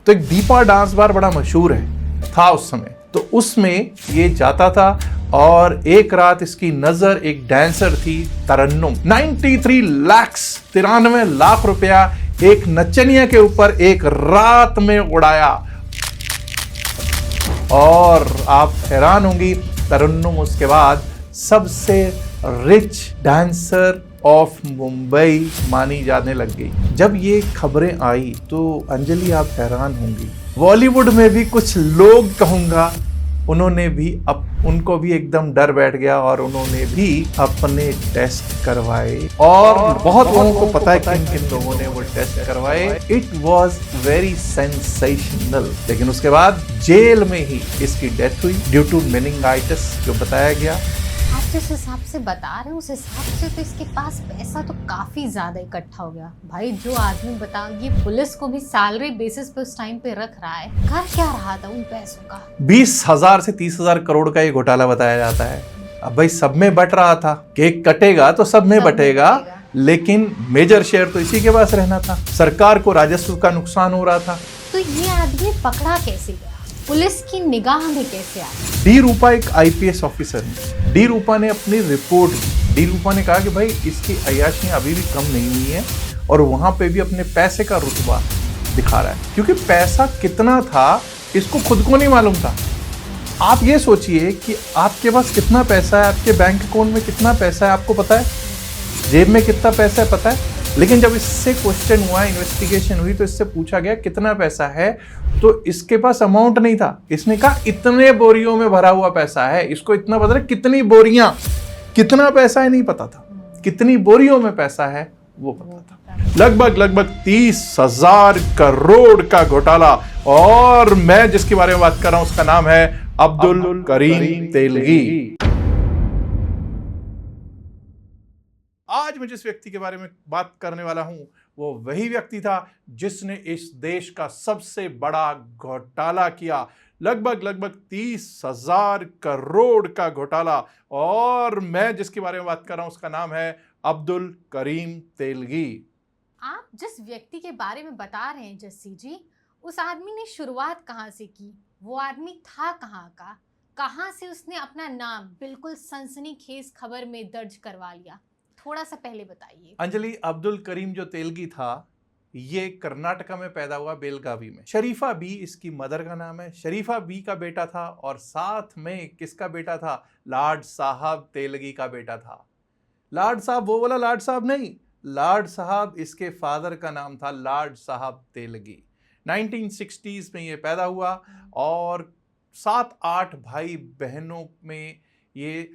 तो एक Deepa dance bar बड़ा मशहूर था उस समय, तो उसमें ये जाता था और एक रात इसकी नजर एक डांसर थी तरन्नुम, 93 लाख रुपया एक नचनिया के ऊपर एक रात में उड़ाया। और आप हैरान होंगी, तरन्नुम उसके बाद सबसे रिच डांसर ऑफ मुंबई मानी जाने लग गई। जब ये खबरें आई तो अंजलि आप हैरान होंगी, बॉलीवुड में भी कुछ लोग कहूंगा उन्होंने भी उनको भी एकदम डर बैठ गया और उन्होंने भी अपने टेस्ट करवाए। और बहुत लोगों को पता है किन किन लोगों ने वो टेस्ट करवाए। It was very sensational. लेकिन उसके बाद जेल में ही इसकी डेथ हुई ड्यू टू मेनिंगाइटिस, जो बताया गया। आप जिस हिसाब से बता रहे हैं उस हिसाब से तो इसके पास पैसा तो काफी ज्यादा इकट्ठा हो गया भाई। जो आदमी बता ये पुलिस को भी सैलरी बेसिस पे उस टाइम पे रख रहा है, कर क्या रहा था उन पैसों का? 20,000 से 30,000 करोड़ का ये घोटाला बताया जाता है। अब भाई सब में बट रहा था, केक कटेगा तो सब में बटेगा, लेकिन मेजर शेयर तो इसी के पास रहना था। सरकार को राजस्व का नुकसान हो रहा था। तो ये आदमी पकड़ा कैसे गया, पुलिस की निगाह में कैसे आया? डी रूपा एक आईपीएस ऑफिसर है। डी रूपा ने अपनी रिपोर्ट दी। डी रूपा ने कहा कि भाई इसकी अय्याशियां अभी भी कम नहीं हुई है और वहां पे भी अपने पैसे का रुतबा दिखा रहा है, क्योंकि पैसा कितना था इसको खुद को नहीं मालूम था। आप ये सोचिए कि आपके पास कितना पैसा है, आपके बैंक अकाउंट में कितना पैसा है आपको पता है, जेब में कितना पैसा है पता है। लेकिन जब इससे क्वेश्चन हुआ, इन्वेस्टिगेशन हुई, तो इससे पूछा गया कितना पैसा है, तो इसके पास अमाउंट नहीं था। इसने कहा इतने बोरियों में भरा हुआ पैसा है। इसको इतना पता है कितनी बोरियां, कितना पैसा है नहीं पता था, कितनी बोरियों में पैसा है वो पता था। लगभग 30,000 करोड़ का घोटाला। और मैं जिसके बारे में बात कर रहा हूं उसका नाम है अब्दुल करीम तेलगी। आज मैं जिस व्यक्ति के बारे में बात करने वाला हूं वो वही व्यक्ति था जिसने इस देश का सबसे बड़ा घोटाला किया। लगभग 30,000 करोड़ का घोटाला। और मैं जिसके बारे में बात कर रहा हूं उसका नाम है अब्दुल करीम तेलगी। आप जिस व्यक्ति के बारे में बता रहे हैं जस्सी जी, उस आदमी ने शुरुआत कहाँ से की? वो आदमी था कहाँ का? कहाँ से उसने अपना नाम बिल्कुल सनसनीखेज खबर में दर्ज करवा लिया? थोड़ा सा पहले बताइए। अंजलि, अब्दुल करीम जो तेलगी था ये कर्नाटका में पैदा हुआ, बेलगावी में। शरीफा बी इसकी मदर का नाम है। शरीफा बी का बेटा था और साथ में किसका बेटा था? लाड साहब तेलगी का बेटा था। लाड साहब वो वाला लाड साहब नहीं, लाड साहब इसके फादर का नाम था, लाड साहब तेलगी। 1960s में ये पैदा हुआ और 7-8 भाई बहनों में ये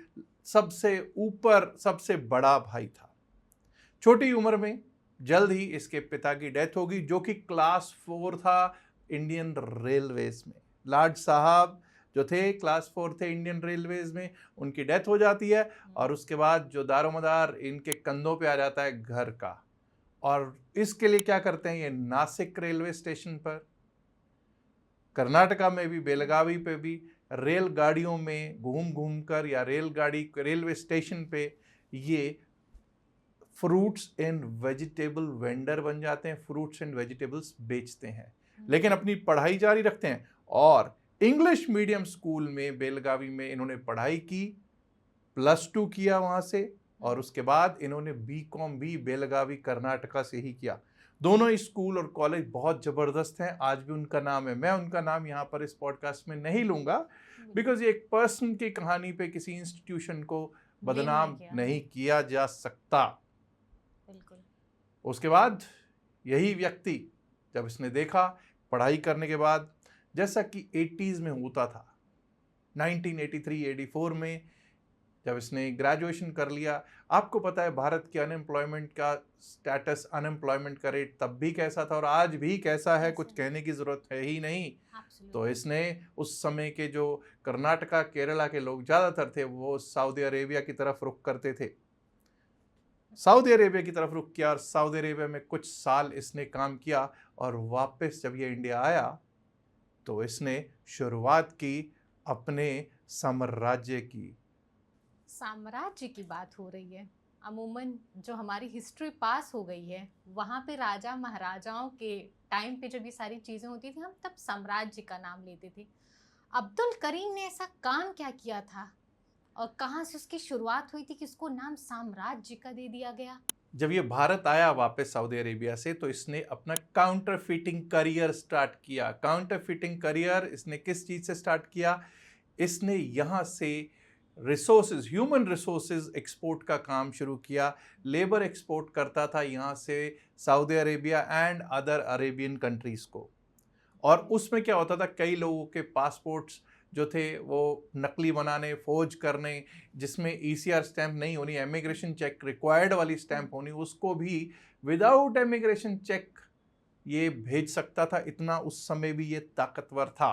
सबसे ऊपर सबसे बड़ा भाई था। छोटी उम्र में जल्द ही इसके पिता की डेथ होगी, जो कि क्लास 4 था इंडियन रेलवेज में। लाड साहब जो थे क्लास 4 थे इंडियन रेलवेज में, उनकी डेथ हो जाती है और उसके बाद जो दारोमदार इनके कंधों पे आ जाता है घर का। और इसके लिए क्या करते हैं, ये नासिक रेलवे स्टेशन पर, कर्नाटका में भी, बेलगावी पे भी रेलगाड़ियों में घूम घूम कर या रेलवे स्टेशन पे ये फ्रूट्स एंड वेजिटेबल वेंडर बन जाते हैं, फ्रूट्स एंड वेजिटेबल्स बेचते हैं, लेकिन अपनी पढ़ाई जारी रखते हैं। और इंग्लिश मीडियम स्कूल में बेलगावी में इन्होंने पढ़ाई की, +2 किया वहाँ से, और उसके बाद इन्होंने बीकॉम भी बेलगावी कर्नाटका से ही किया। दोनों ही स्कूल और कॉलेज बहुत ज़बरदस्त हैं, आज भी उनका नाम है। मैं उनका नाम यहाँ पर इस पॉडकास्ट में नहीं लूँगा, बिकॉज ये एक पर्सन की कहानी पे किसी इंस्टीट्यूशन को बदनाम नहीं किया जा सकता। बिल्कुल। उसके बाद यही व्यक्ति जब इसने देखा पढ़ाई करने के बाद, जैसा कि 80s में होता था, 1983-84 में जब इसने ग्रेजुएशन कर लिया, आपको पता है भारत के अनएम्प्लॉयमेंट का स्टेटस, अनएम्प्लॉयमेंट का रेट तब भी कैसा था और आज भी कैसा है, कुछ कहने की ज़रूरत है ही नहीं। तो इसने उस समय के जो कर्नाटका केरला के लोग ज़्यादातर थे वो सऊदी अरेबिया की तरफ रुख करते थे, सऊदी अरेबिया की तरफ रुख किया और सऊदी अरेबिया में कुछ साल इसने काम किया और वापस जब ये इंडिया आया तो इसने शुरुआत की अपने साम्राज्य की। साम्राज्य की बात हो रही है, अमूमन जो हमारी हिस्ट्री पास हो गई है वहाँ पे राजा महाराजाओं के टाइम पे जब ये सारी चीज़ें होती थी हम तब साम्राज्य का नाम लेते थे। अब्दुल करीम ने ऐसा काम क्या किया था और कहाँ से उसकी शुरुआत हुई थी कि उसको नाम साम्राज्य का दे दिया गया? जब ये भारत आया वापस सऊदी अरेबिया से तो इसने अपना काउंटरफिटिंग करियर स्टार्ट किया। काउंटरफिटिंग करियर इसने किस चीज़ से स्टार्ट किया? इसने यहाँ से रिसोर्सेज, ह्यूमन रिसोर्सेज एक्सपोर्ट का काम शुरू किया। लेबर एक्सपोर्ट करता था यहाँ से Saudi Arabia and other Arabian countries को। और उसमें क्या होता था, कई लोगों के पासपोर्ट्स जो थे वो नकली बनाने, फोर्ज करने, जिसमें ईसीआर स्टैंप नहीं होनी, इमिग्रेशन चेक रिक्वायर्ड वाली स्टैंप होनी, उसको भी विदाउट इमिग्रेशन चेक ये भेज सकता था। इतना उस समय भी ये ताकतवर था।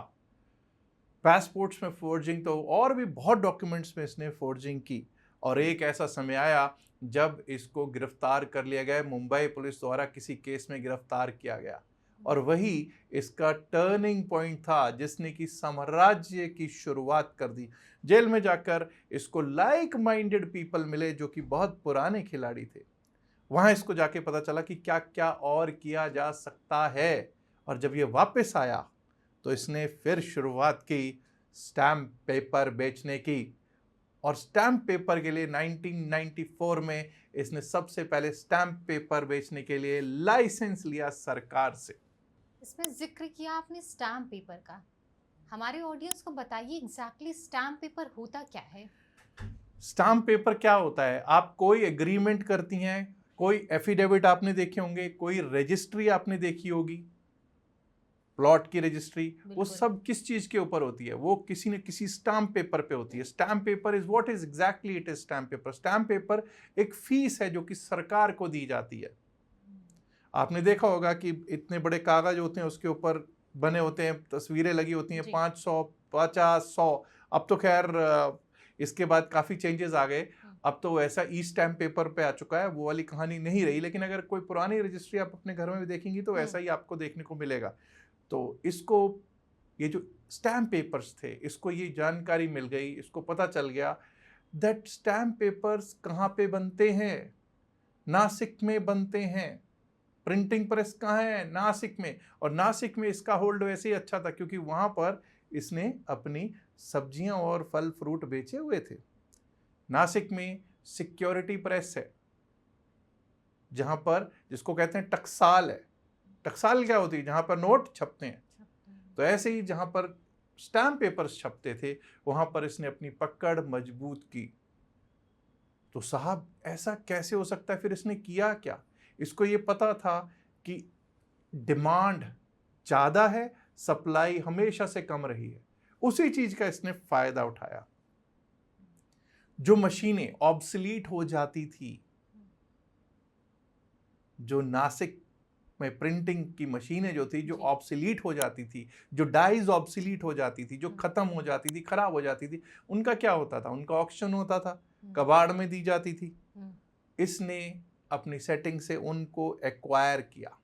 पासपोर्ट्स में फोर्जिंग तो और भी बहुत डॉक्यूमेंट्स में इसने फोर्जिंग की। और एक ऐसा समय आया जब इसको गिरफ्तार कर लिया गया, मुंबई पुलिस द्वारा किसी केस में गिरफ्तार किया गया। और वही इसका टर्निंग पॉइंट था जिसने कि साम्राज्य की शुरुआत कर दी। जेल में जाकर इसको लाइक माइंडेड पीपल मिले जो कि बहुत पुराने खिलाड़ी थे। वहाँ इसको जाके पता चला कि क्या क्या और किया जा सकता है। और जब ये वापस आया तो इसने फिर शुरुआत की स्टैम्प पेपर बेचने की। और स्टैम्प पेपर के लिए 1994 में इसने सबसे पहले स्टैम्प पेपर बेचने के लिए लाइसेंस लिया सरकार से। इसमें जिक्र किया आपने स्टैम्प पेपर का, हमारे ऑडियंस को बताइए एग्जैक्टली स्टैम्प पेपर होता क्या है? स्टैम्प पेपर क्या होता है? आप कोई एग्रीमेंट करती हैं, कोई एफिडेविट आपने देखे होंगे, कोई रजिस्ट्री आपने देखी होगी, प्लॉट की रजिस्ट्री, वो बिल्कुल। सब किस चीज के ऊपर होती है? वो किसी न किसी स्टैम्प पेपर पे होती है। Stamp paper is what is exactly it is stamp paper. Stamp paper एक फीस है जो कि सरकार को दी जाती है। आपने देखा होगा कि इतने बड़े कागज होते हैं, उसके ऊपर बने होते हैं, तस्वीरें लगी होती हैं, जी। 500, 50, 100। अब तो खैर इसके बाद काफ़ी चेंजेस आ गए। अब तो ऐसा ई स्टैम्प पेपर पे आ चुका है, वो वाली कहानी नहीं रही। लेकिन अगर कोई पुरानी रजिस्ट्री आप अपने घर में भी देखेंगी तो ऐसा ही आपको देखने को मिलेगा। तो इसको, ये जो स्टैम्प पेपर्स थे, इसको ये जानकारी मिल गई, इसको पता चल गया दैट स्टैम्प पेपर्स कहाँ पे बनते हैं? नासिक में बनते हैं। प्रिंटिंग प्रेस कहाँ है? नासिक में। और नासिक में इसका होल्ड वैसे ही अच्छा था क्योंकि वहाँ पर इसने अपनी सब्जियां और फल फ्रूट बेचे हुए थे। नासिक में सिक्योरिटी प्रेस है, जहाँ पर, जिसको कहते हैं टकसाल है। टकसाल क्या होती है? जहाँ पर नोट छपते हैं। तो ऐसे ही जहाँ पर स्टैम्प पेपर्स छपते थे वहाँ पर इसने अपनी पकड़ मजबूत की। तो साहब ऐसा कैसे हो सकता है? फिर इसने किया क्या? इसको ये पता था कि डिमांड ज़्यादा है, सप्लाई हमेशा से कम रही है। उसी चीज़ का इसने फ़ायदा उठाया। जो मशीनें ऑब्सलीट हो जाती थी, जो नासिक में प्रिंटिंग की मशीनें जो थी, जो जी। ऑब्सलीट हो जाती थी, जो डाइज ऑब्सलीट हो जाती थी, जो ख़त्म हो जाती थी, ख़राब हो जाती थी, उनका क्या होता था? उनका ऑक्शन होता था, कबाड़ में दी जाती थी। इसने अपनी सेटिंग से उनको एक्वायर किया।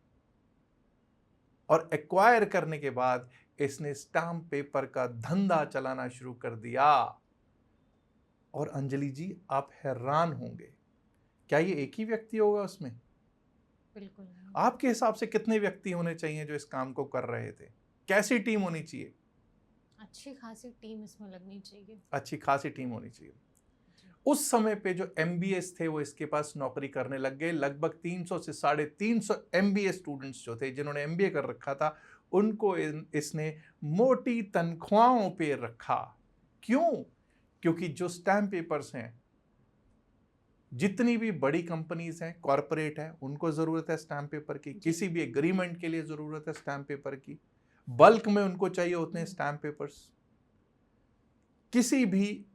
और एक्वायर करने के बाद इसने स्टैम्प पेपर का धंधा चलाना शुरू कर दिया। और अंजलि जी, आप हैरान होंगे, क्या ये एक ही व्यक्ति होगा उसमें? बिल्कुल नहीं। आपके हिसाब से कितने व्यक्ति होने चाहिए जो इस काम को कर रहे थे? कैसी टीम होनी चाहिए? अच्छी खासी टीम इसमें लगनी चाहिए। अच्छी खासी टीम होनी चाहिए। उस समय पे जो MBAs थे वो इसके पास नौकरी करने लग गए। लगभग 300 से 350 MBA स्टूडेंट्स जो थे, जिन्होंने MBA कर रखा था, उनको इसने मोटी तनख्वाहों पे रखा। क्यों? क्योंकि जो स्टैम्प पेपर्स हैं, जितनी भी बड़ी कंपनीज हैं, कॉरपोरेट है, उनको ज़रूरत है स्टैम्प पेपर की। किसी भी एग्रीमेंट के लिए ज़रूरत है स्टैम्प पेपर की। बल्क में उनको चाहिए होते हैं स्टैम्प पेपर्स। किसी भी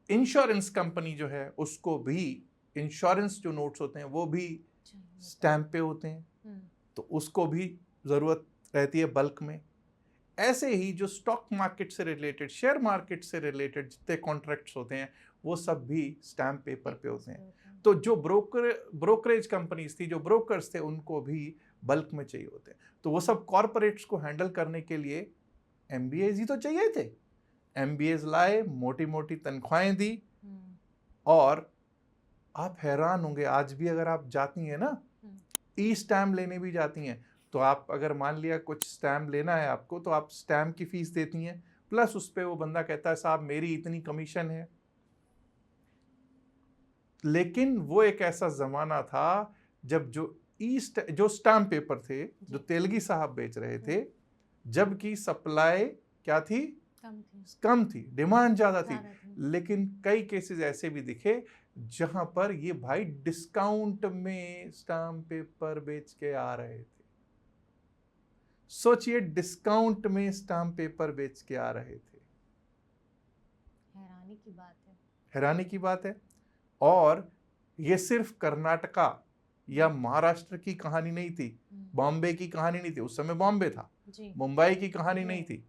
इंश्योरेंस कंपनी जो है उसको भी इंश्योरेंस जो नोट्स होते हैं वो भी स्टैम्प पे होते हैं, तो उसको भी ज़रूरत रहती है बल्क में। ऐसे ही जो स्टॉक मार्केट से रिलेटेड, शेयर मार्केट से रिलेटेड जितने कॉन्ट्रैक्ट्स होते हैं वो सब भी स्टैम्प पेपर पे होते हैं। तो जो ब्रोकरेज कंपनीज थी, जो ब्रोकर्स थे, उनको भी बल्क में चाहिए होते हैं। तो वो सब कॉरपोरेट्स को हैंडल करने के लिए MBAs ही तो चाहिए थे। MBAs लाए, मोटी मोटी तनख्वाहें दी और आप हैरान होंगे, आज भी अगर आप जाती हैं ना, ई स्टैम्प लेने भी जाती हैं, तो आप अगर मान लिया कुछ स्टैम्प लेना है आपको, तो आप स्टैम्प की फीस देती हैं, प्लस उस पे वो बंदा कहता है साहब मेरी इतनी कमीशन है। लेकिन वो एक ऐसा जमाना था जब जो स्टैम्प पेपर थे जो तेलगी साहब बेच रहे थे, जबकि सप्लाई क्या थी, कम थी, डिमांड ज्यादा थी। लेकिन कई केसेस ऐसे भी दिखे जहां पर ये भाई डिस्काउंट में स्टैम्प पेपर बेच के आ रहे थे। सोचिए, डिस्काउंट में स्टैम्प पेपर बेच के आ रहे थे। हैरानी की बात है, हैरानी की बात है। और ये सिर्फ कर्नाटका या महाराष्ट्र की कहानी नहीं थी, बॉम्बे की कहानी नहीं थी, उस समय बॉम्बे था, मुंबई की कहानी नहीं थी,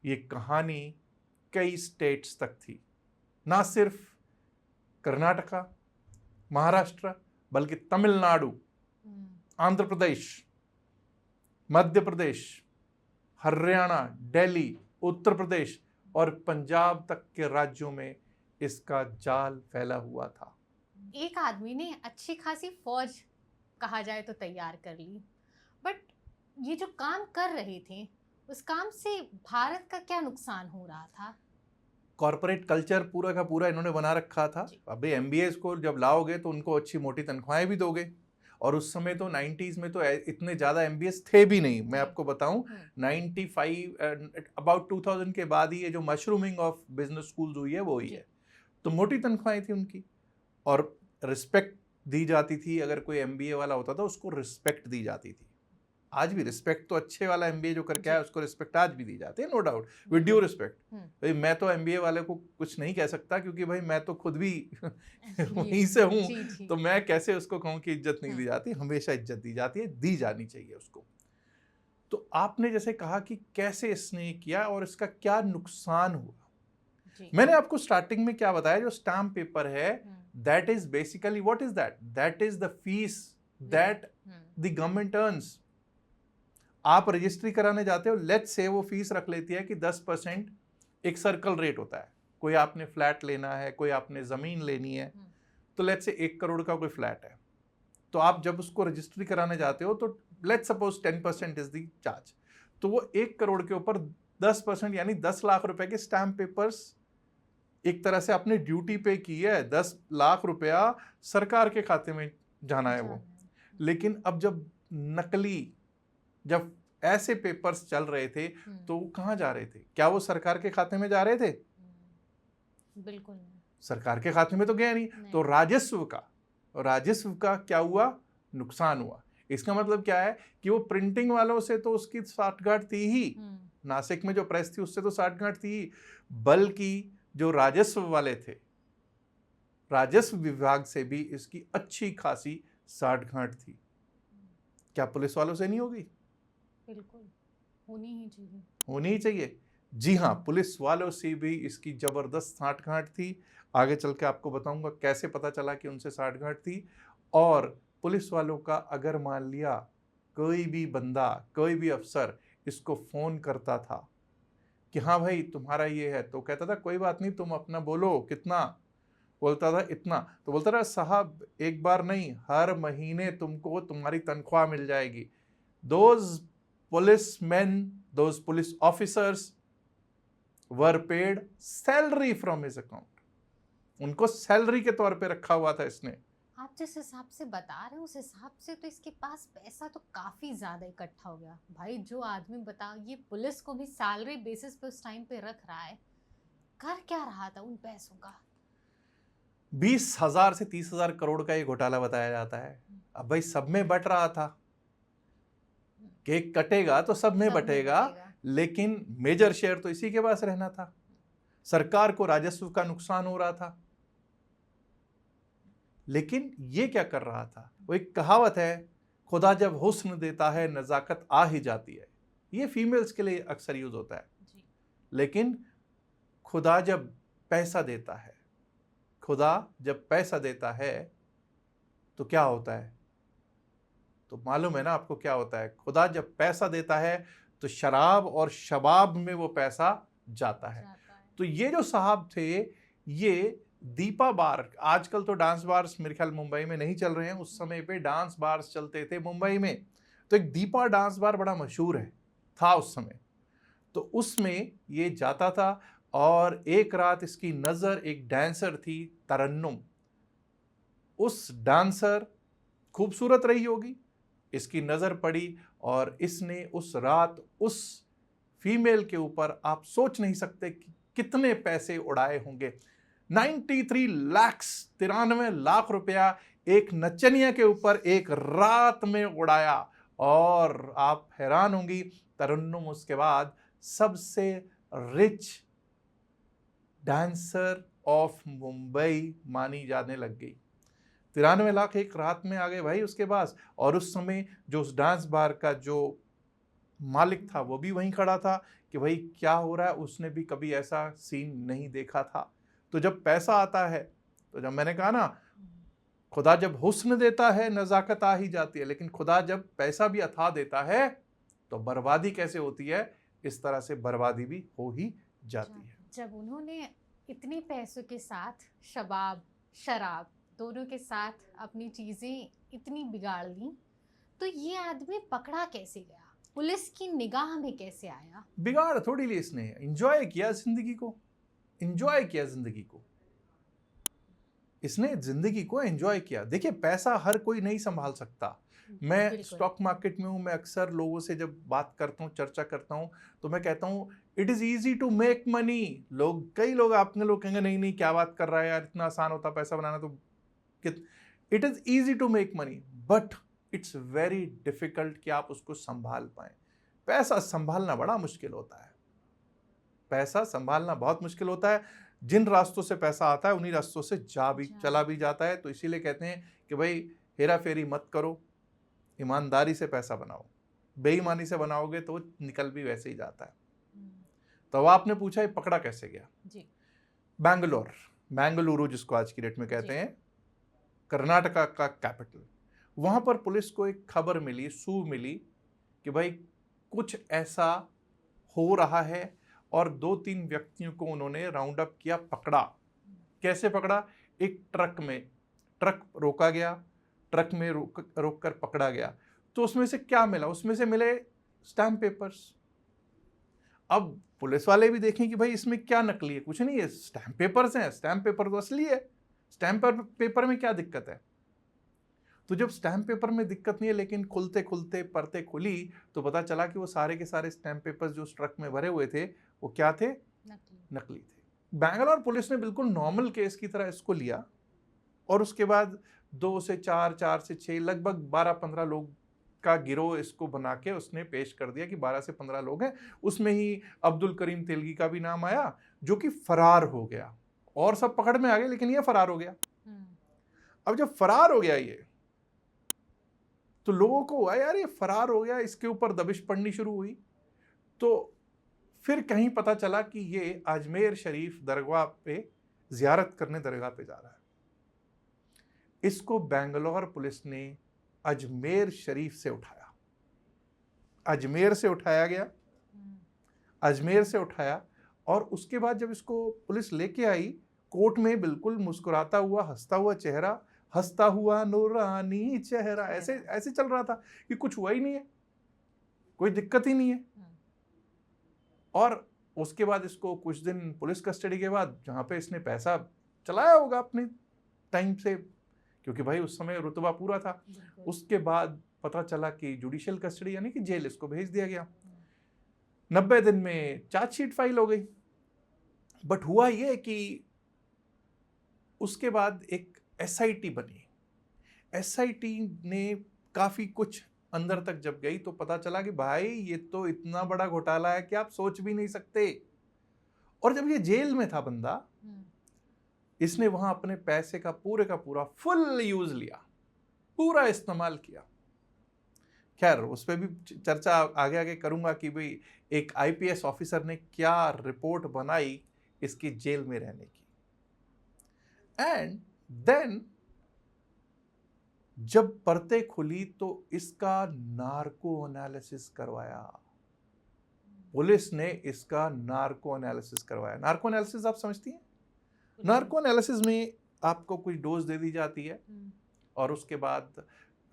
ये कहानी कई स्टेट्स तक थी। ना सिर्फ कर्नाटका, महाराष्ट्र, बल्कि तमिलनाडु, आंध्र प्रदेश, मध्य प्रदेश, हरियाणा, दिल्ली, उत्तर प्रदेश और पंजाब तक के राज्यों में इसका जाल फैला हुआ था। एक आदमी ने अच्छी खासी फौज कहा जाए तो तैयार कर ली, बट ये जो काम कर रहे थे उस काम से भारत का क्या नुकसान हो रहा था? कॉर्पोरेट कल्चर पूरा का पूरा इन्होंने बना रखा था। अभी MBAs को जब लाओगे तो उनको अच्छी मोटी तनख्वाहें भी दोगे, और उस समय तो 90s में तो इतने ज़्यादा MBAs थे भी नहीं। मैं आपको बताऊं, 95 अबाउट 2000 के बाद ही ये जो मशरूमिंग ऑफ बिजनेस स्कूल्स हुई है वो हुई है। तो मोटी तनख्वाहें थी उनकी, और रिस्पेक्ट दी जाती थी। अगर कोई MBA वाला होता था उसको रिस्पेक्ट दी जाती थी। आज भी रिस्पेक्ट तो अच्छे वाला MBA जो करके आया उसको रिस्पेक्ट आज भी दी जाती है, no doubt, with due respect. भाई मैं तो MBA वाले को कुछ नहीं कह सकता, क्योंकि भाई मैं तो खुद भी वहीं से हूँ, तो मैं कैसे उसको कहूँ कि इज्जत नहीं दी जाती। हमेशा इज्जत दी जाती है, दी जानी चाहिए उसको। तो आपने जैसे कहा कि कैसे इसने किया और इसका क्या नुकसान हुआ, मैंने आपको स्टार्टिंग में क्या बताया, जो स्टैम्प पेपर है that is basically what is that, that is the fees that the government earns. आप रजिस्ट्री कराने जाते हो, लेट्स से वो फीस रख लेती है कि 10% एक सर्कल रेट होता है। कोई आपने फ्लैट लेना है, कोई आपने जमीन लेनी है, तो लेट्स से 1 करोड़ का कोई फ्लैट है, तो आप जब उसको रजिस्ट्री कराने जाते हो तो let's suppose 10% is the charge, तो वो 1 करोड़ के ऊपर 10% यानी 10 लाख रुपए के स्टैम्प पेपर्स एक तरह से आपने ड्यूटी पे की है। 10 लाख रुपया सरकार के खाते में जाना है वो। लेकिन अब जब ऐसे पेपर्स चल रहे थे तो वो कहाँ जा रहे थे? क्या वो सरकार के खाते में जा रहे थे? बिल्कुल नहीं, सरकार के खाते में तो गया नहीं। तो राजस्व का क्या हुआ? नुकसान हुआ। इसका मतलब क्या है कि वो प्रिंटिंग वालों से तो उसकी साठगांठ थी ही, नासिक में जो प्रेस थी उससे तो साठगांठ थी ही, बल्कि जो राजस्व वाले थे, राजस्व विभाग से भी इसकी अच्छी खासी साठगांठ थी। क्या पुलिस वालों से नहीं होगी? बिल्कुल होनी ही चाहिए। जी हाँ, पुलिस वालों से भी इसकी जबरदस्त साठगांठ थी। आगे चल के आपको बताऊंगा कैसे पता चला कि उनसे साठगांठ थी। और पुलिस वालों का अगर मान लिया कोई भी बंदा, कोई भी अफसर इसको फोन करता था कि हाँ भाई तुम्हारा ये है, तो कहता था कोई बात नहीं, तुम अपना बोलो कितना, बोलता था इतना, तो बोलता था साहब एक बार नहीं, हर महीने तुमको तुम्हारी तनख्वाह मिल जाएगी। Those policemen, those police officers were paid salary from his account. उनको सैलरी के तौर पे रखा हुआ था इसने। आप जिस हिसाब से बता रहे हैं उस हिसाब से तो इसके पास पैसा तो काफी ज्यादा इकट्ठा हो गया। भाई जो आदमी बता, ये पुलिस को भी सैलरी बेसिस पे उस टाइम पे रख रहा है, कर क्या रहा था उन पैसों का? 20,000 से 30,000 करोड़ का ये घोटाला बताया जाता है। अब भाई सब में बट रहा था, केक कटेगा तो सब में बटेगा, लेकिन मेजर शेयर तो इसी के पास रहना था। सरकार को राजस्व का नुकसान हो रहा था। लेकिन ये क्या कर रहा था? वो एक कहावत है, खुदा जब हुस्न देता है नजाकत आ ही जाती है। ये फीमेल्स के लिए अक्सर यूज होता है। लेकिन खुदा जब पैसा देता है, तो क्या होता है? तो मालूम है ना आपको क्या होता है? खुदा जब पैसा देता है तो शराब और शबाब में वो पैसा जाता है। तो ये जो साहब थे, ये दीपा बार, आजकल तो डांस बार्स मेरे ख्याल मुंबई में नहीं चल रहे हैं, उस समय पे डांस बार्स चलते थे मुंबई में। तो एक दीपा डांस बार बड़ा मशहूर है, था उस समय। तो उसमें ये जाता था और एक रात इसकी नज़र एक डांसर थी तरन्नुम, उस डांसर खूबसूरत रही होगी, इसकी नज़र पड़ी और इसने उस रात उस फीमेल के ऊपर आप सोच नहीं सकते कि कितने पैसे उड़ाए होंगे। 93 लाख्स 93 लाख रुपया एक नचनिया के ऊपर एक रात में उड़ाया। और आप हैरान होंगी, तरन्नुम उसके बाद सबसे रिच डांसर ऑफ मुंबई मानी जाने लग गई। 93 लाख एक रात में आ गए भाई उसके पास। और उस समय जो उस डांस बार का जो मालिक था वो भी वहीं खड़ा था कि भाई क्या हो रहा है, उसने भी कभी ऐसा सीन नहीं देखा था। तो जब पैसा आता है, तो जब मैंने कहा ना, खुदा जब हुस्न देता है नज़ाकत आ ही जाती है, लेकिन खुदा जब पैसा भी अथा देता है तो बर्बादी कैसे होती है, इस तरह से बर्बादी भी हो ही जाती है। जब उन्होंने इतने पैसों के साथ शबाब शराब दोनों के साथ अपनी चीज़ें इतनी बिगाड़ ली, तो ये आदमी पकड़ा कैसे गया, पुलिस की निगाह में कैसे आया? बिगाड़ थोड़ी ली इसने, एंजॉय किया जिंदगी को, एंजॉय किया जिंदगी को, इसने जिंदगी को एंजॉय किया। देखिए पैसा हर कोई नहीं संभाल सकता। मैं बिल्कुल। स्टॉक मार्केट में हूँ, मैं अक्सर लोगों से जब बात करता हूँ, चर्चा करता हूँ, तो मैं कहता हूँ it is easy to make money. कई लोग आपने लोग कहेंगे नहीं नहीं क्या बात कर रहा है यार, इतना आसान होता पैसा बनाना, तो it is easy to make money but it's very difficult कि आप उसको संभाल पाएं। पैसा संभालना बड़ा मुश्किल होता है, पैसा संभालना बहुत मुश्किल होता है। जिन रास्तों से पैसा आता है उन्हीं रास्तों से चला भी जाता है। तो इसीलिए कहते हैं कि भाई हेरा फेरी मत करो, ईमानदारी से पैसा बनाओ। बेईमानी से बनाओगे तो निकल भी वैसे ही जाता है। तो अब आपने पूछा ये पकड़ा कैसे गया जी। बेंगलुरु जिसको आज की डेट में कहते हैं, कर्नाटका का कैपिटल, वहां पर पुलिस को एक खबर मिली, मिली कि भाई कुछ ऐसा हो रहा है। और 2-3 व्यक्तियों को उन्होंने राउंड अप किया, पकड़ा। कैसे पकड़ा? एक ट्रक रोका गया, ट्रक में रोक कर पकड़ा गया। तो उसमें से क्या मिला? उसमें से मिले स्टैम्प पेपर्स। अब पुलिस वाले भी देखें कि भाई इसमें क्या नकली है, कुछ नहीं है, स्टैम्प पेपर्स हैं, स्टैम्प पेपर तो असली है, स्टैम्प पेपर में क्या दिक्कत है? तो जब स्टैम्प पेपर में दिक्कत नहीं है, लेकिन खुलते खुलते परतें खुली तो पता चला कि वो सारे के सारे स्टैम्प पेपर्स जो उस ट्रक में भरे हुए थे वो क्या थे? नकली थे। बैंगलोर पुलिस ने बिल्कुल नॉर्मल केस की तरह इसको लिया और उसके बाद 2 से 4, 4 से 6, लगभग 12-15 लोग का गिरोह इसको बना के उसने पेश कर दिया कि 12 से 15 लोग हैं। उसमें ही अब्दुल करीम तेलगी का भी नाम आया जो कि फरार हो गया। और सब पकड़ में आ गए लेकिन ये फरार हो गया। अब जब फरार हो गया ये, तो लोगों को हुआ यार ये फरार हो गया, इसके ऊपर दबिश पड़नी शुरू हुई। तो फिर कहीं पता चला कि ये अजमेर शरीफ दरगाह पे जियारत करने दरगाह पे जा रहा है। इसको बेंगलोर पुलिस ने अजमेर शरीफ से उठाया, अजमेर से उठाया गया, अजमेर से उठाया। और उसके बाद जब इसको पुलिस लेके आई कोर्ट में, बिल्कुल मुस्कुराता हुआ, हंसता हुआ चेहरा, हंसता हुआ नूरानी चेहरा, ऐसे ऐसे चल रहा था कि कुछ हुआ ही नहीं है, कोई दिक्कत ही नहीं है। और उसके बाद इसको कुछ दिन पुलिस कस्टडी के बाद, जहाँ पे इसने पैसा चलाया होगा अपने टाइम से, क्योंकि भाई उस समय रुतबा पूरा था, उसके बाद पता चला कि जुडिशियल कस्टडी यानी कि जेल इसको भेज दिया गया। 90 दिन में चार्जशीट फाइल हो गई। बट हुआ ये कि उसके बाद एक एसआईटी बनी। एसआईटी ने काफ़ी कुछ अंदर तक जब गई तो पता चला कि भाई ये तो इतना बड़ा घोटाला है कि आप सोच भी नहीं सकते। और जब ये जेल में था बंदा, इसने वहां अपने पैसे का पूरा फुल यूज लिया, पूरा इस्तेमाल किया। खैर उस पर भी चर्चा आगे आगे करूंगा कि भाई एक आईपीएस ऑफिसर ने क्या रिपोर्ट बनाई इसकी जेल में रहने की। एंड देन जब परतें खुली तो इसका नार्को एनालिसिस करवाया, पुलिस ने इसका नार्को एनालिसिस करवाया। नार्को एनालिसिस आप समझती हैं? नार्को एनालिसिस में आपको कुछ डोज दे दी जाती है और उसके बाद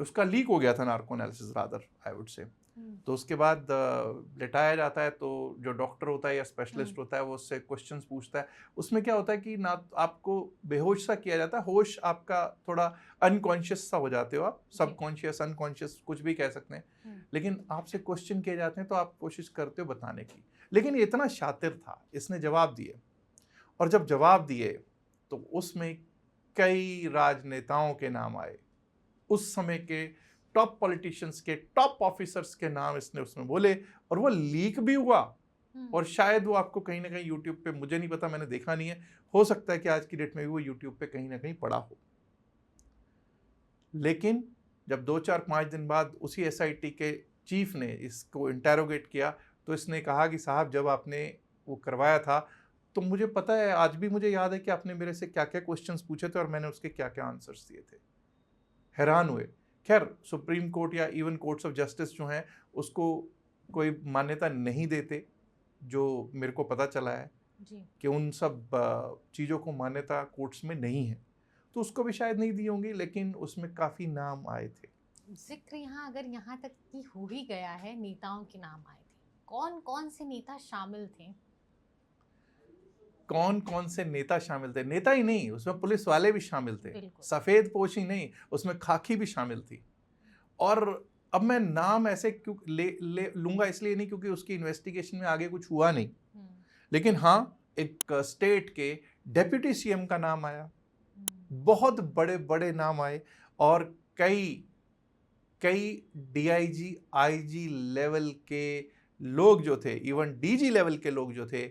उसका लीक हो गया था, narco analysis rather I would say. तो उसके बाद लेटाया जाता है, तो जो डॉक्टर होता है या स्पेशलिस्ट होता है वो उससे क्वेश्चंस पूछता है। उसमें क्या होता है कि ना आपको बेहोश सा किया जाता है, होश आपका थोड़ा अनकॉन्शियस सा हो जाते हो आप, सबकॉन्शियस अनकॉन्शियस कुछ भी कह सकते हैं, लेकिन आपसे क्वेश्चन किए जाते हैं तो आप कोशिश करते हो बताने की। लेकिन ये इतना शातिर था, इसने जवाब दिए, और जब जवाब दिए तो उसमें कई राजनेताओं के नाम आए, उस समय के टॉप पॉलिटिशियंस के टॉप ऑफिसर्स के नाम इसने उसमें बोले, और वो लीक भी हुआ। और शायद वो आपको कहीं ना कहीं यूट्यूब पे, मुझे नहीं पता, मैंने देखा नहीं है, हो सकता है कि आज की डेट में भी वो यूट्यूब पे कहीं ना कहीं पड़ा हो। लेकिन जब 2-4-5 दिन बाद उसी एसआईटी के चीफ ने इसको इंटेरोगेट किया तो इसने कहा कि साहब जब आपने वो करवाया था तो मुझे पता है, आज भी मुझे याद है कि आपने मेरे से क्या क्या क्वेश्चंस पूछे थे और मैंने उसके क्या क्या आंसर्स दिए थे। हैरान हुए। खैर, सुप्रीम कोर्ट या इवन कोर्ट्स ऑफ जस्टिस जो हैं उसको कोई मान्यता नहीं देते, जो मेरे को पता चला है कि उन सब चीज़ों को मान्यता कोर्ट्स में नहीं है, तो उसको भी शायद नहीं दी होंगी, लेकिन उसमें काफ़ी नाम आए थे। जिक्र यहाँ अगर यहाँ तक की हो ही गया है, नेताओं के नाम आए थे, कौन कौन से नेता शामिल थे? कौन कौन से नेता शामिल थे? नेता ही नहीं, उसमें पुलिस वाले भी शामिल थे, बिल्कुल। सफ़ेद पोश ही नहीं, उसमें खाकी भी शामिल थी। और अब मैं नाम ऐसे क्यों ले लूंगा, इसलिए नहीं क्योंकि उसकी इन्वेस्टिगेशन में आगे कुछ हुआ नहीं, लेकिन हाँ, एक स्टेट के डेप्यूटी सीएम का नाम आया, बहुत बड़े बड़े नाम आए, और कई डीआईजी आईजी लेवल के लोग जो थे, इवन डीजी लेवल के लोग जो थे,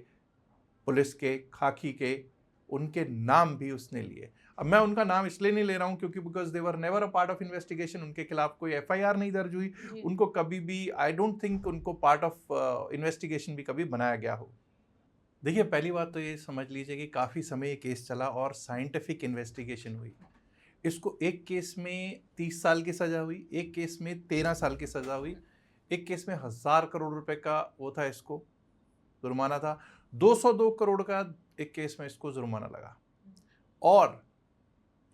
पुलिस के, खाकी के, उनके नाम भी उसने लिए। अब मैं उनका नाम इसलिए नहीं ले रहा हूं क्योंकि because they were never a part of investigation, उनके खिलाफ कोई एफआईआर नहीं दर्ज हुई, उनको कभी भी, आई डोंट थिंक उनको पार्ट ऑफ इन्वेस्टिगेशन भी कभी बनाया गया हो। देखिए, पहली बात तो ये समझ लीजिए कि काफ़ी समय ये केस चला और साइंटिफिक इन्वेस्टिगेशन हुई। इसको एक केस में 30 साल की सज़ा हुई, एक केस में 13 साल की सज़ा हुई, एक केस में 1000 करोड़ रुपए का वो था, इसको जुर्माना था, 202 करोड़ का एक केस में इसको जुर्माना लगा, और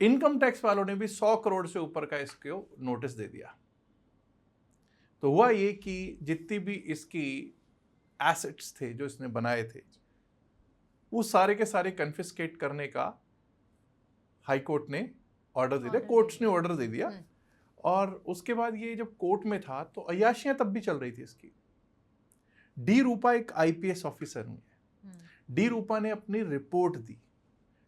इनकम टैक्स वालों ने भी 100 करोड़ से ऊपर का इसको नोटिस दे दिया। तो हुआ ये कि जितनी भी इसकी एसेट्स थे जो इसने बनाए थे, वो सारे के सारे कन्फिस्केट करने का हाई कोर्ट ने ऑर्डर दे दिया, कोर्ट्स ने ऑर्डर दे दिया। और उसके बाद ये जब कोर्ट में था तो अय्याशियां तब भी चल रही थी इसकी। डी रूपा एक आईपीएस ऑफिसर हुई है, डी रूपा ने अपनी रिपोर्ट दी,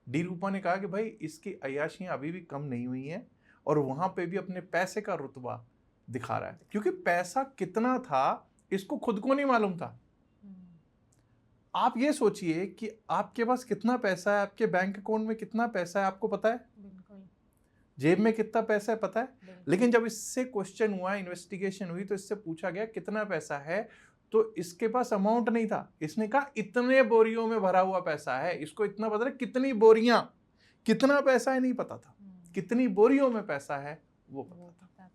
डी रूपा ने कहा कि भाई इसकी अय्याशियां अभी भी कम नहीं हुई हैं, और वहां पे भी अपने पैसे का रुतबा दिखा रहा है, क्योंकि पैसा कितना था इसको खुद को नहीं मालूम था। आप ये सोचिए कि आपके पास कितना पैसा है, आपके बैंक अकाउंट में कितना पैसा है आपको पता है, जेब में कितना पैसा है पता है, लेकिन जब इससे क्वेश्चन हुआ, इन्वेस्टिगेशन हुई, तो इससे पूछा गया कितना पैसा है, तो इसके पास अमाउंट नहीं था। इसने कहा इतने बोरियों में भरा हुआ पैसा है, इसको इतना पता है, कितनी बोरियां, कितना पैसा है नहीं पता था, कितनी बोरियों में पैसा है वो पता था।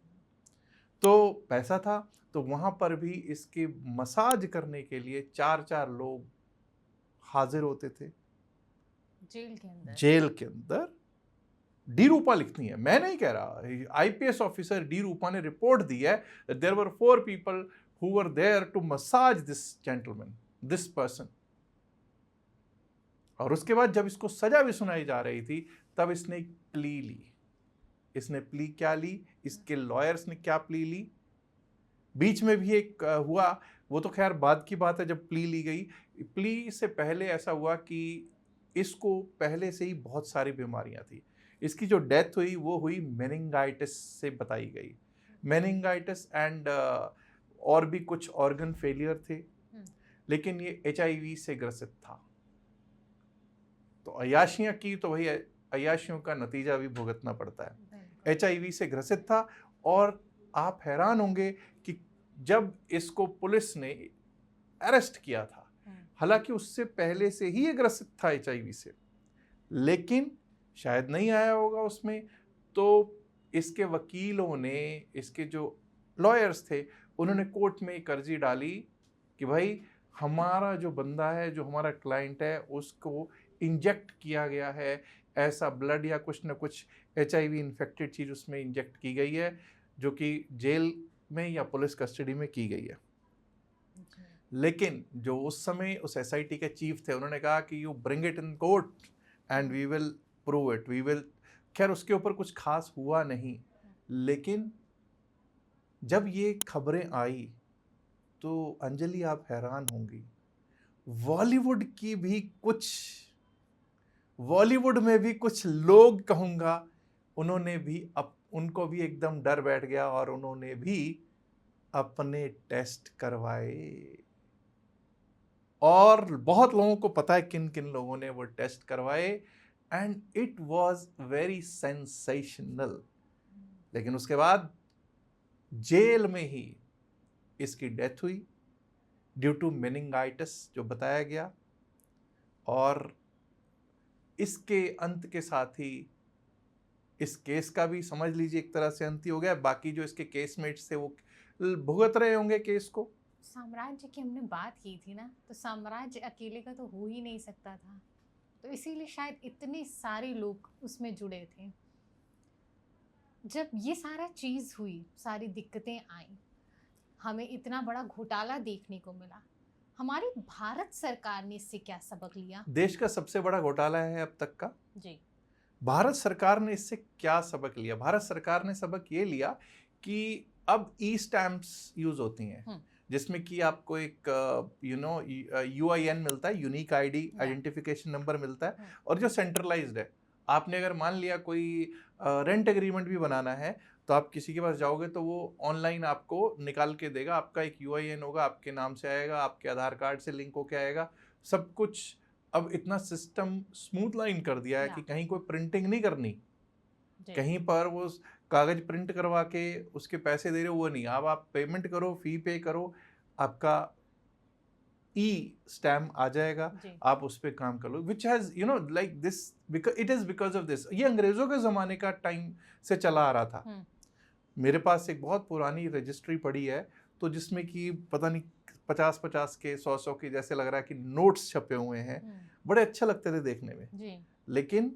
तो पैसा था, तो वहां पर भी इसके मसाज करने के लिए 4-4 लोग हाजिर होते थे जेल के अंदर। डी रूपा लिखती है, मैं नहीं कह रहा, आईपीएस ऑफिसर डी रूपा ने रिपोर्ट दी है that there were 4 people who were there to massage this gentleman, this person। और उसके बाद जब इसको सजा भी सुनाई जा रही थी तब इसने एक प्ली ली। इसने प्ली क्या ली, इसके लॉयर्स ने क्या प्ली ली, बीच में भी एक हुआ, वो तो खैर बाद की बात है जब प्ली ली गई। प्ली से पहले ऐसा हुआ कि इसको पहले से ही बहुत सारी बीमारियां थी। इसकी जो डेथ हुई वो हुई मेनिंगाइटिस से बताई गई, मेनिंगाइटिस एंड और भी कुछ ऑर्गन फेलियर थे, लेकिन ये एचआईवी से ग्रसित था। तो अय्याशियां की तो वही अय्याशियों का नतीजा भी भुगतना पड़ता है। एचआईवी से ग्रसित था, और आप हैरान होंगे कि जब इसको पुलिस ने अरेस्ट किया था, हालांकि उससे पहले से ही ये ग्रसित था एचआईवी से, लेकिन शायद नहीं आया होगा उसमें, तो इसके वकीलों ने, इसके जो लॉयर्स थे, उन्होंने कोर्ट में एक अर्जी डाली कि भाई हमारा जो बंदा है, जो हमारा क्लाइंट है, उसको इंजेक्ट किया गया है, ऐसा ब्लड या कुछ ना कुछ HIV इन्फेक्टेड चीज़ उसमें इंजेक्ट की गई है, जो कि जेल में या पुलिस कस्टडी में की गई है। लेकिन जो उस समय उस SIT के चीफ थे, उन्होंने कहा कि you bring it in court and we will prove it, we will. खैर उसके ऊपर कुछ खास हुआ नहीं, लेकिन जब ये खबरें आई तो अंजलि आप हैरान होंगी, बॉलीवुड में भी कुछ लोग कहूँगा, उन्होंने भी उनको भी एकदम डर बैठ गया और उन्होंने भी अपने टेस्ट करवाए। और बहुत लोगों को पता है किन किन लोगों ने वो टेस्ट करवाए, and it was very sensational. लेकिन उसके बाद जेल में ही इसकी डेथ हुई ड्यू टू मेनिंगाइटिस, जो बताया गया। और इसके अंत के साथ ही इस केस का भी समझ लीजिए एक तरह से अंत ही हो गया। बाकी जो इसके केसमेट्स थे वो भुगत रहे होंगे केस को। साम्राज्य की हमने बात की थी ना, तो साम्राज्य अकेले का तो हो ही नहीं सकता था, तो इसीलिए शायद इतने सारे लोग उसमें जुड़े थे। जब ये सारा चीज़ हुई, सारी दिक्कतें आई, हमें इतना बड़ा घोटाला देखने को मिला, हमारी भारत सरकार ने इससे क्या सबक लिया? देश का सबसे बड़ा घोटाला है अब तक का। जी। भारत सरकार ने इससे क्या सबक लिया? भारत सरकार ने सबक ये लिया कि अब ई-स्टैम्प्स यूज होती हैं, जिसमें कि आपको एक UIN मिलता है, यूनिक ID आइडेंटिफिकेशन नंबर मिलता है, और जो सेंट्रलाइज्ड है। आपने अगर मान लिया कोई रेंट एग्रीमेंट भी बनाना है, तो आप किसी के पास जाओगे तो वो ऑनलाइन आपको निकाल के देगा, आपका एक UIN होगा, आपके नाम से आएगा, आपके आधार कार्ड से लिंक होके आएगा, सब कुछ। अब इतना सिस्टम स्मूथ लाइन कर दिया है कि कहीं कोई प्रिंटिंग नहीं करनी, कहीं पर वो कागज प्रिंट करवा के उसके पैसे दे रहे हो, वो नहीं। अब आप पेमेंट करो, फी पे करो, आपका ई-स्टैम्प आ जाएगा, आप उस पर काम कर लो, which has like this, it is because of this. ये अंग्रेजों के ज़माने का टाइम से चला आ रहा था। मेरे पास एक बहुत पुरानी रजिस्ट्री पड़ी है, तो जिसमें कि पता नहीं 50-50 के 100-100 के जैसे लग रहा है कि नोट्स छपे हुए हैं, बड़े अच्छे लगते थे देखने में। लेकिन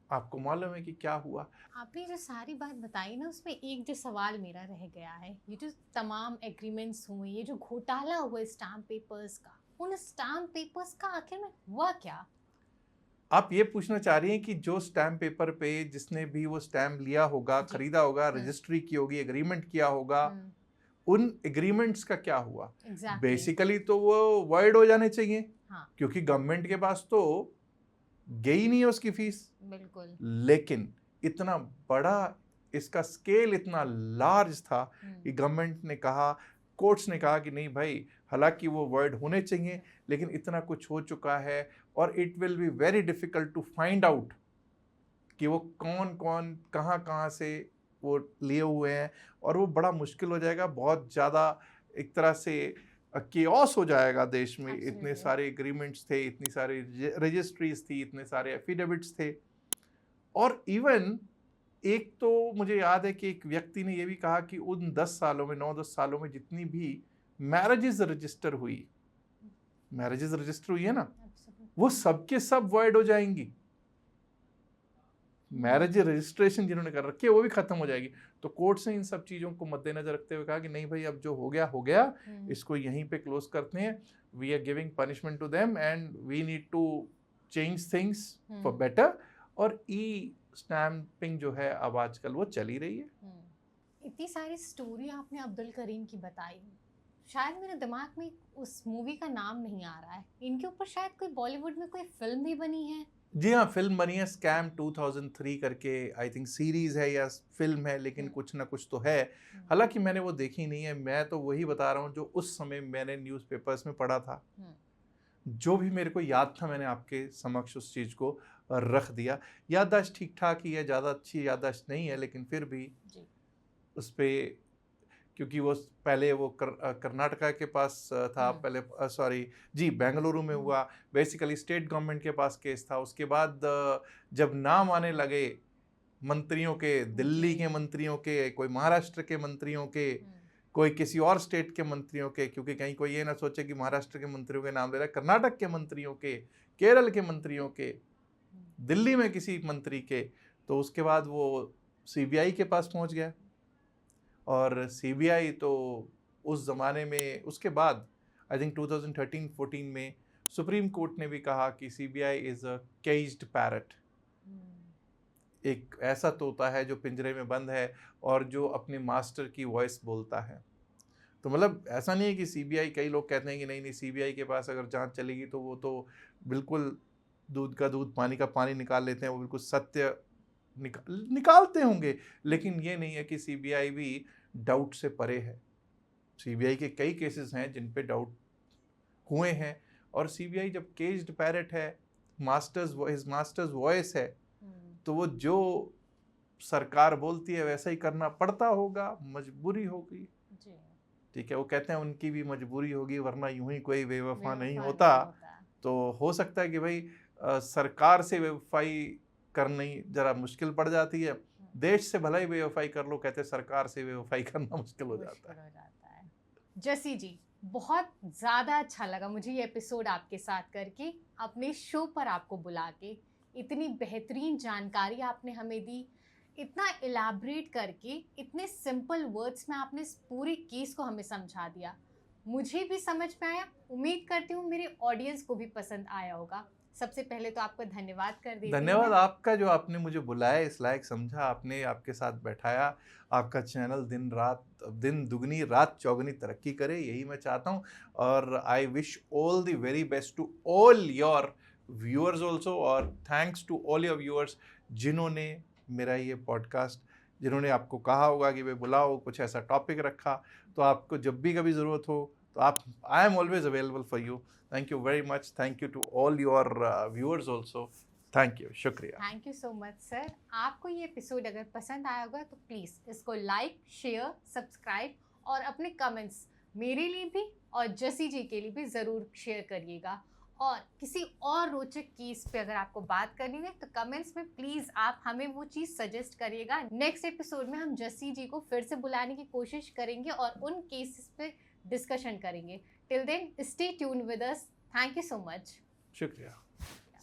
आपको मालूम है कि क्या हुआ? आपने जो सारी बात बताई ना, उसमें एक जो सवाल मेरा रह गया है, ये जो तमाम एग्रीमेंट्स हुए, ये जो घोटाला हुआ स्टाम्प पेपर्स का, उन स्टाम्प पेपर्स का आखिर में हुआ क्या? आप ये पूछना चाह रही हैं कि जो स्टैम्प पेपर पे जिसने भी वो स्टैम्प लिया होगा, खरीदा होगा, रजिस्ट्री की होगी, एग्रीमेंट किया होगा, उन एग्रीमेंट्स का क्या हुआ? बेसिकली तो वो वॉइड हो जाने चाहिए, क्योंकि गवर्नमेंट के पास तो गई नहीं है उसकी फीस। बिल्कुल। लेकिन इतना बड़ा इसका स्केल इतना लार्ज था कि गवर्नमेंट ने कहा, कोर्ट्स ने कहा कि नहीं भाई, हालांकि वो वर्ड होने चाहिए, लेकिन इतना कुछ हो चुका है और it will be very difficult to find out कि वो कौन कौन कहाँ से वो लिए हुए हैं, और वो बड़ा मुश्किल हो जाएगा, बहुत ज़्यादा एक तरह से केओस हो जाएगा देश में। इतने सारे एग्रीमेंट्स थे, इतनी सारी रजिस्ट्रीज थी, इतने सारे एफिडेविट्स थे। और इवन एक तो मुझे याद है कि एक व्यक्ति ने ये भी कहा कि उन 10 सालों में, 9-10 सालों में जितनी भी मैरिजेस रजिस्टर हुई है ना, वो सबके सब वॉइड हो जाएंगी। मैरिज रजिस्ट्रेशन जिन्होंने कर रखी है वो भी खत्म हो जाएगी। तो कोर्ट ने इन सब चीज़ों को मद्देनजर रखते हुए कहा कि नहीं भाई, अब जो हो गया, इसको यहीं पे क्लोज करते हैं। We are giving punishment to them and we need to change things for better. और स्टैम्पिंग जो है अब आजकल वो चली रही है। इतनी सारी स्टोरी आपने अब्दुल करीम की बताई, शायद मेरे दिमाग में उस मूवी का नाम नहीं आ रहा है। इनके ऊपर शायद कोई बॉलीवुड में कोई फिल्म भी बनी है? जी हाँ, फिल्म बनी है, स्कैम 2003 करके, आई थिंक सीरीज है या फिल्म है, लेकिन कुछ ना कुछ तो है। हालांकि मैंने वो देखी नहीं है, मैं तो वही बता रहा हूँ जो उस समय मैंने न्यूज़पेपर्स में पढ़ा था। जो भी मेरे को याद था मैंने आपके समक्ष उस चीज़ को रख दिया। याददाश्त ठीक ठाक ही है, ज़्यादा अच्छी याददाश्त नहीं है, लेकिन फिर भी उस पर, क्योंकि वो पहले वो कर्नाटका के पास था, पहले सॉरी जी बेंगलुरु में हुआ, बेसिकली स्टेट गवर्नमेंट के पास केस था। उसके बाद जब नाम आने लगे मंत्रियों के, दिल्ली के मंत्रियों के, कोई महाराष्ट्र के मंत्रियों के, कोई किसी और स्टेट के मंत्रियों के, क्योंकि कहीं कोई ये ना सोचे कि महाराष्ट्र के मंत्रियों के नाम ले रहा है, कर्नाटक के मंत्रियों के, केरल के मंत्रियों के, दिल्ली में किसी मंत्री के। तो उसके बाद वो सीबीआई के पास पहुंच गया, और सीबीआई तो उस ज़माने में, उसके बाद आई थिंक 2013-14 में सुप्रीम कोर्ट ने भी कहा कि CBI is a caged parrot, एक ऐसा तोता है जो पिंजरे में बंद है और जो अपने मास्टर की वॉइस बोलता है। तो मतलब ऐसा नहीं है कि सीबीआई, कई लोग कहते हैं कि नहीं नहीं सीबीआई के पास अगर जांच चलेगी तो वो तो बिल्कुल दूध का दूध पानी का पानी निकाल लेते हैं, वो बिल्कुल सत्य निकालते होंगे, लेकिन ये नहीं है कि सीबीआई भी डाउट से परे है। सीबीआई के कई केसेस हैं जिन पे डाउट हुए हैं, और सीबीआई जब केज्ड पैरट है, मास्टर्स वॉइस है, तो वो जो सरकार बोलती है वैसा ही करना पड़ता होगा, मजबूरी होगी। ठीक है, वो कहते हैं उनकी भी मजबूरी होगी, वरना यूं ही कोई बेवफा नहीं होता। तो हो सकता है कि भाई सरकार से बेवफाई करनी जरा मुश्किल पड़ जाती है, देश से भला ही बेवफाई कर लो, कहते हैं सरकार से बेवफाई करना मुश्किल हो जाता है। जसी जी, बहुत ज़्यादा अच्छा लगा मुझे ये एपिसोड आपके साथ करके, अपने शो पर आपको बुला के इतनी बेहतरीन जानकारी आपने हमें दी, इतना इलाबरेट करके, इतने सिंपल वर्ड्स में आपने इस पूरे केस को हमें समझा दिया। मुझे भी समझ में आया, उम्मीद करती हूँ मेरे ऑडियंस को भी पसंद आया होगा। सबसे पहले तो आपका धन्यवाद कर देती हूँ। धन्यवाद आपका, जो आपने मुझे बुलाया, इस लायक समझा, आपने आपके साथ बैठाया। आपका चैनल दिन दुगनी रात चौगनी तरक्की करे, यही मैं चाहता हूँ। और I wish all the very best to all your viewers also, और thanks to all your viewers जिन्होंने मेरा ये पॉडकास्ट, जिन्होंने आपको कहा होगा कि भाई बुलाओ, कुछ ऐसा टॉपिक रखा, तो आपको जब भी कभी ज़रूरत हो तो आप, I am always available for you. Thank you very much. Thank you to all your viewers also. Thank you. शुक्रिया। Thank you so much sir. आपको ये एपिसोड अगर पसंद आया होगा तो प्लीज़ इसको लाइक, शेयर, सब्सक्राइब और अपने कमेंट्स मेरे लिए भी और जसी जी के लिए भी ज़रूर शेयर करिएगा। और किसी और रोचक केस पे अगर आपको बात करनी है तो कमेंट्स में प्लीज़ आप हमें वो चीज़ सजेस्ट करिएगा। नेक्स्ट एपिसोड में हम जसी जी को फिर से बुलाने की कोशिश करेंगे और उन केसेस पे डिस्कशन करेंगे। Till then, stay tuned with us. Thank you so much. शुक्रिया।